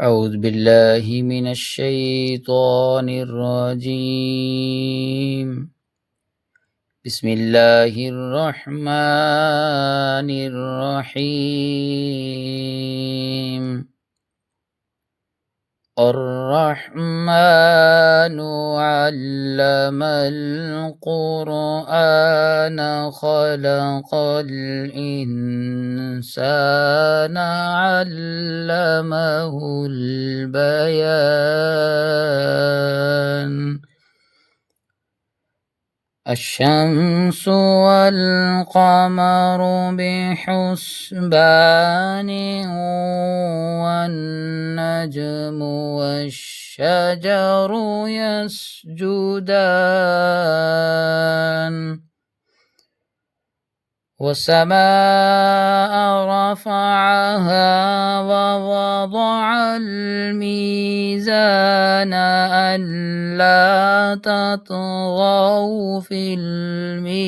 أعوذ بالله من الشيطان الرجيم. بسم الله الرحمن الرحيم. الرحمن علم القرآن خلق الإنسان علمه البيان. الشمس والقمر بحسبان والنجم والشجر يسجدان. والسماء رفعها ووضع الميزان ألا تطغوا في الميزان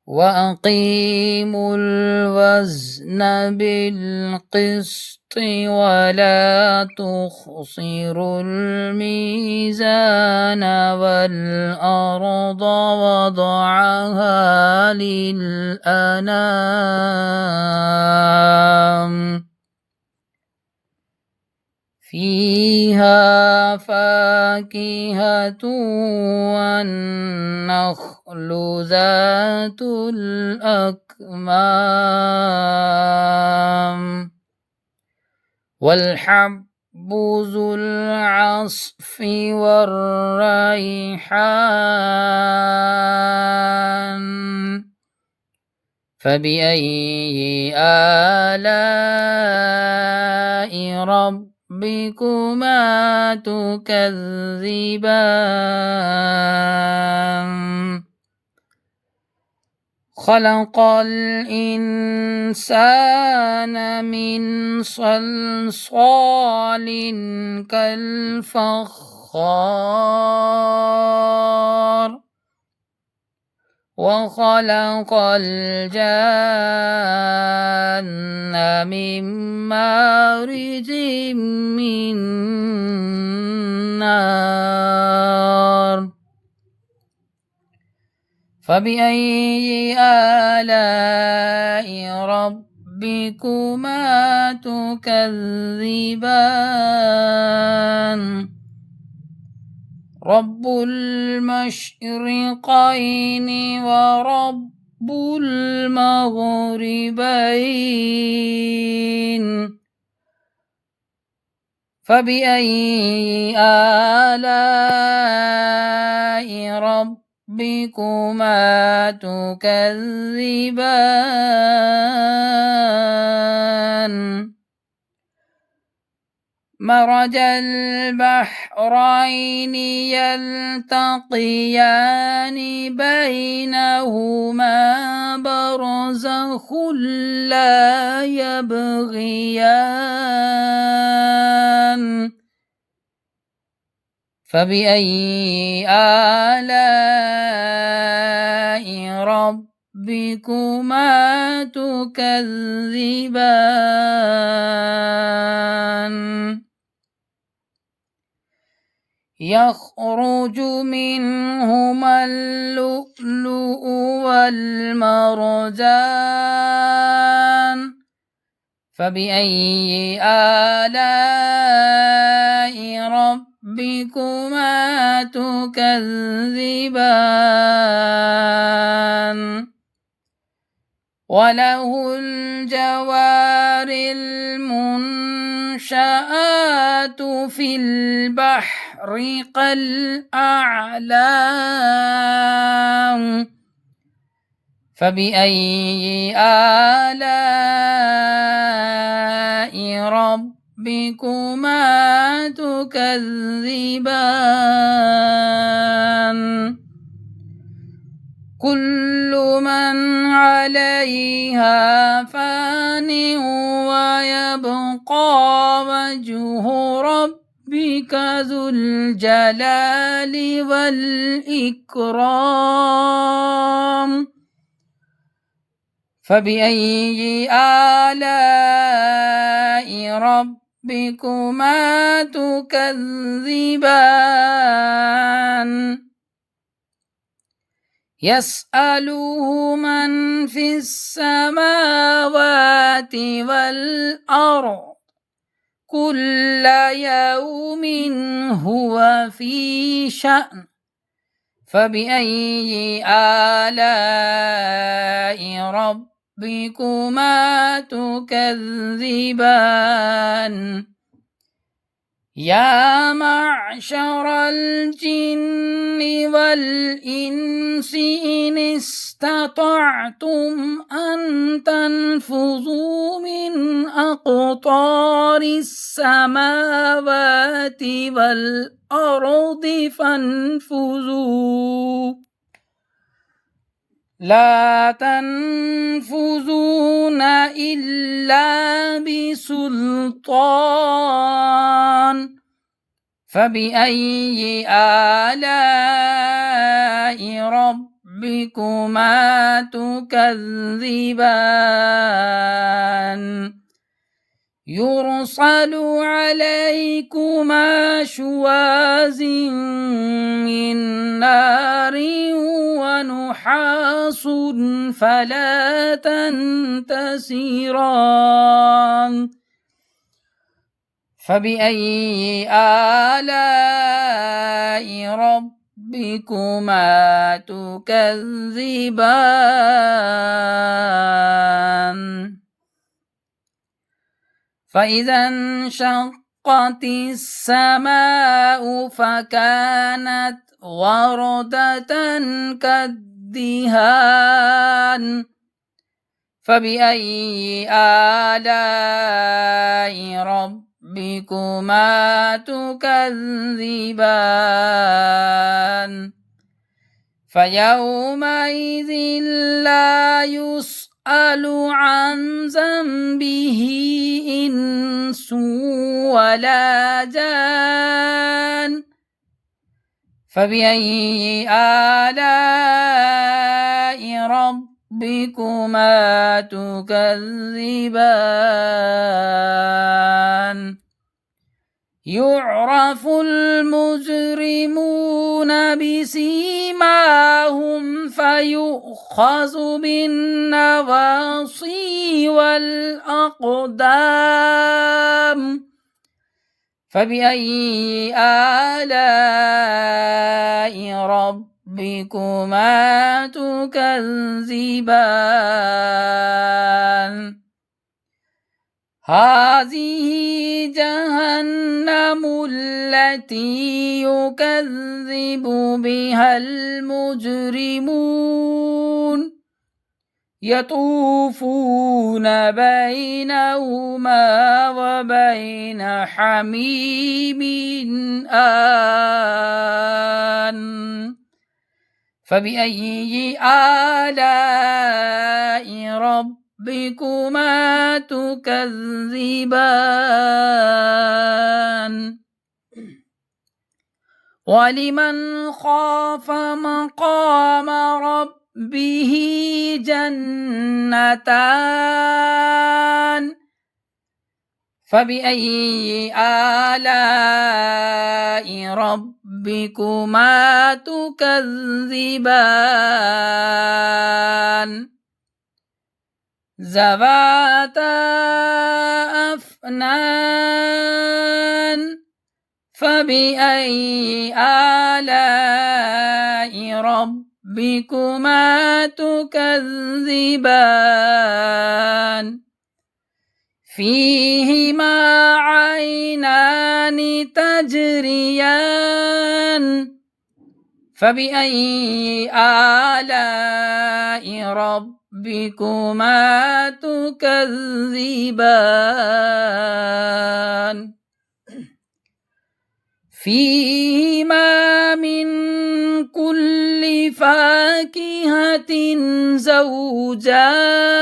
وأقيموا الوزن بالقسط ولا تخسروا الميزان والأرض وضعها للأنام فيها فاكهة والنخل ذات الأكمام والحب ذو العصف والريحان. فبأي آلاء ربكما تكذبان. خلق الإنسان من صلصال كالفخار وخلق الجان من مارج من نار. فبأي آلاء ربكما تكذبان. رب المشرقين ورب المغربين. فبأي آلاء ربكما تكذبان. مرج البحرين يلتقيان بينهما برزخ لا يبغيان. فبأي آلاء ربكما تكذبان. يخرج منهما اللؤلؤ والمرجان. فبأي آلاء ربكما تكذبان. وله الجوار المنشآت في البحر كالأعلام. فبأي آلاء ربكما تكذبان. كل من عليها فان ويبقى وجه ربك ذو الجلال والإكرام. فبأي آلاء ربكما تكذبان يسأله من في السماوات والأرض كل يوم هو في شأن فبأي آلاء ربكما تكذبان يا معشر الجن والإنس إن استطعتم أن تنفذوا من أقطار السماوات والأرض فانفذوا لا تنفذون إلا بسلطان فبأي آلاء ربكما تكذبان يرسل عليكما شواظ من نار ونحاس فلا تنتصران فبأي آلاء ربكما تكذبان فإذا انشقت السماء فكانت وردة كالدهان فبأي آلاء ربكما تكذبان فيومئذ لا يسأل عن ذنبه إنس ولا جان فبأي آلاء ربكما تكذبان يعرف المجرمون بسيماهم فيؤخذ بالنواصي والأقدام فبأي آلاء ربكما تكذبان هذه جهنم التي يكذب بها المجرمون يطوفون بينهما وبين حميم آن فبأي آلاء ربكما تكذبان ولمن خاف مقام ربه جنتان فبأي آلاء ربكما تكذبان ذواتا أفنان فبأي آلاء ربكما تكذبان فيهما عينان تجريان فبأي آلاء ربكما تكذبان فيهما من كل فاكهة زوجان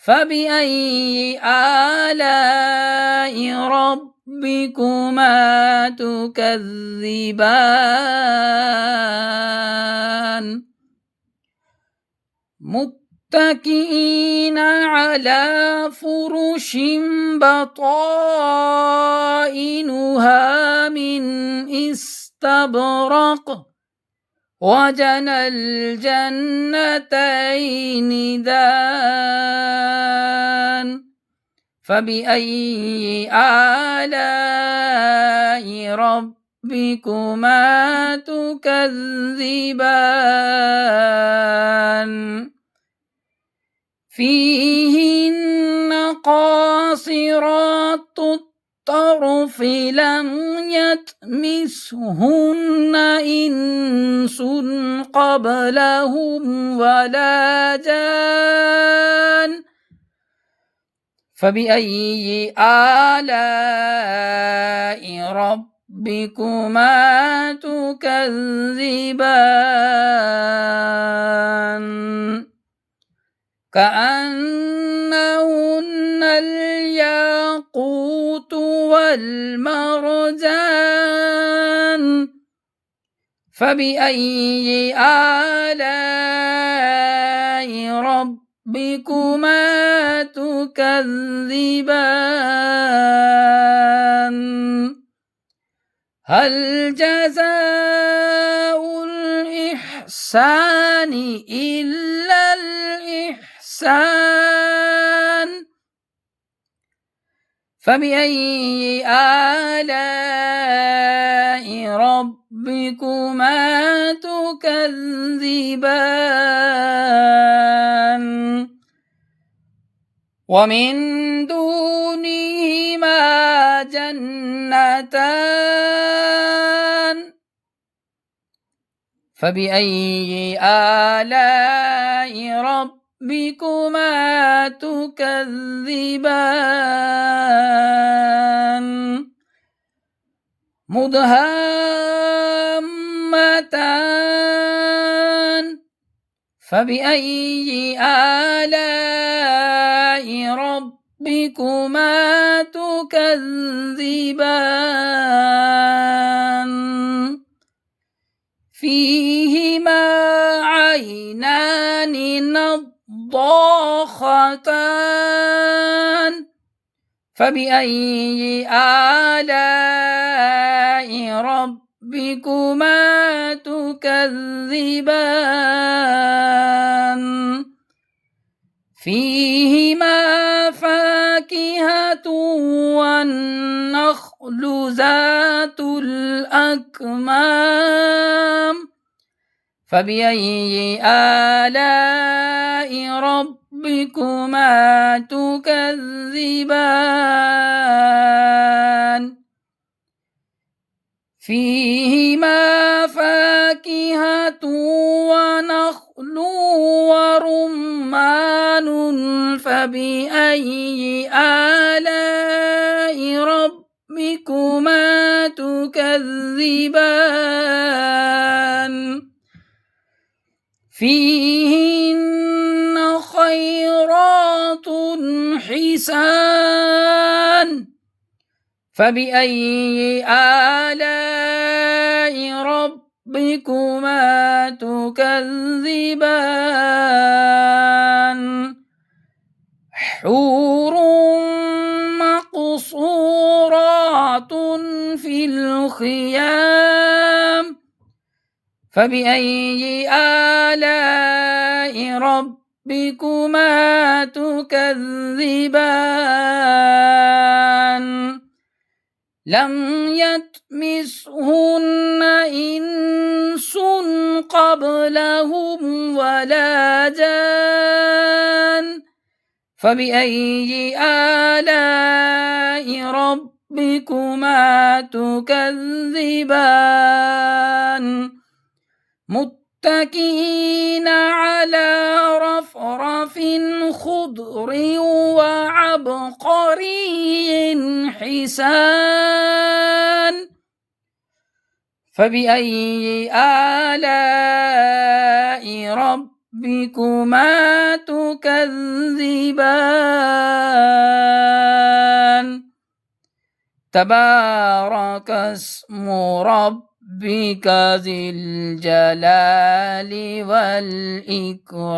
فبأي آلاء ربكما تكذبان متكئين على فرش بطائنها من استبرق وجنى الجنتين دان فبأي آلاء ربكما تكذبان فيهن قاصرات الطرف لم يطمثهن إنس قبلهم ولا جان فبأي آلاء ربكما تكذبان كأنهن الياقوت والمرجان فبأي آلاء ربكما تكذبان هل جزاء الإحسان إلا الإحسان فبأي آلاء ربكما تكذبان ومن دونهما جنتان فبأي آلاء ربكما تكذبان مدهامتان فبأي آلاء ربكما تكذبان فيهما عينان نضاختان فبأي آلاء ربكما تكذبان فيهما فاكهة والنخل ذات الأكمام فبأي آلاء ربكما تكذبان فيهما فاكهة ونخل ورمان فبأي آلاء ربكما تكذبان فيهن خيرات حسان فبأي آلاء ربكما تكذبان حور مقصورات في الخيام فبأي آلاء ربكما تكذبان لم يطمثهن إنس قبلهم ولا جان فبأي آلاء ربكما تكذبان متكئين على رفرف خضر وعبقري حسان فبأي آلاء ربكما تكذبان تبارك اسم ربك ذي الجلال والإكرام